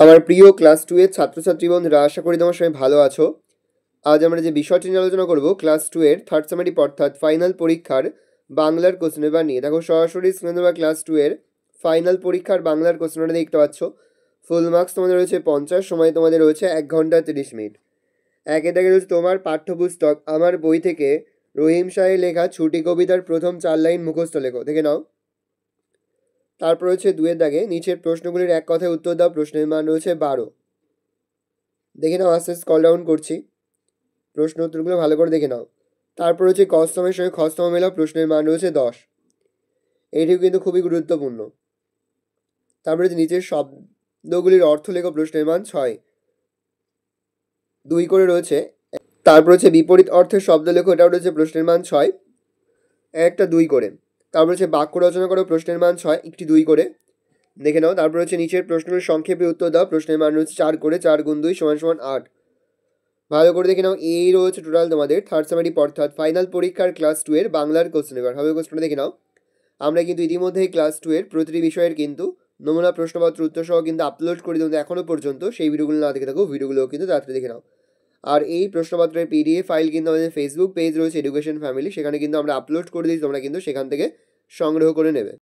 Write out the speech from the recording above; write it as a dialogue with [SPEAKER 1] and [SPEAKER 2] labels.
[SPEAKER 1] আমার প্রিয় ক্লাস 2 এর ছাত্রছাত্রী বন্ধুরা, আশা করি তোমার সবাই ভালো আছো। আজ আমরা যে বিষয়টি নিয়ে আলোচনা করব ক্লাস 2 এর থার্ড সেমিস্টার অর্থাৎ ফাইনাল পরীক্ষার বাংলার কোশ্চেন পেপার নিয়ে। দেখো সরাসরি স্ক্রিনে দেওয়া ক্লাস 2 এর ফাইনাল পরীক্ষার বাংলার কোশ্চেনটা দেখতে পাচ্ছ। ফুল মার্কস তোমাদের রয়েছে 50, সময় তোমাদের রয়েছে 1 ঘন্টা 30 মিনিট। একে দাগে রয়েছে তোমার পাঠ্যপুস্তক আমার বই থেকে রহিম শাহের লেখা ছুটি কবিতার প্রথম 4 লাইন মুখস্থ লেখো, দেখে নাও। তারপর রয়েছে 2 দাগে নিচের প্রশ্নগুলির এক কথায় উত্তর দাও, প্রশ্নের মান রয়েছে 12। দেখে নাও, আস্তে স্ক্রল ডাউন করছি, প্রশ্ন উত্তরগুলো ভালো করে দেখে নাও। তারপর হচ্ছে কস্তমের সঙ্গে খস্তম মেলাও, প্রশ্নের মান রয়েছে 10। এইটিও কিন্তু খুবই গুরুত্বপূর্ণ। তারপরে নিচের শব্দগুলির অর্থ লেখো, প্রশ্নের মান 6, 2 করে রয়েছে। তারপর হচ্ছে বিপরীত অর্থের শব্দ লেখো, এটাও রয়েছে প্রশ্নের মান 6, একটা 2 করে। তারপর হচ্ছে বাক্য রচনা করো, প্রশ্নের মান 6, একটি 2 করে, দেখে নাও। তারপর হচ্ছে নিচের প্রশ্নগুলির সংক্ষেপে উত্তর দাও, প্রশ্নের মান রয়েছে 4 করে, 4 গুণ 2 সমান সমান 8। ভালো করে দেখে নাও। এই রয়েছে টোটাল তোমাদের থার্ড সেমিস্টার অর্থাৎ ফাইনাল পরীক্ষার ক্লাস 2 এর বাংলার কোশ্চেন পেপার। হবে কোশ্চেনটা দেখে নাও। আমরা কিন্তু ইতিমধ্যেই ক্লাস 2 এর প্রতিটি বিষয়ের কিন্তু নমুনা প্রশ্নপত্র উত্তর সহ কিন্তু আপলোড করে দিই এখনও পর্যন্ত। সেই ভিডিওগুলো না দেখে থাকো, ভিডিওগুলো কিন্তু তাড়াতাড়ি দেখে নাও। আর এই প্রশ্নপত্রের পিডিএফ ফাইল কিন্তু আমাদের ফেসবুক পেজ রয়েছে এডুকেশন ফ্যামিলি, সেখানে কিন্তু আমরা আপলোড করে দিই, তোমরা কিন্তু সেখান থেকে সংগ্রহ করে নেবে।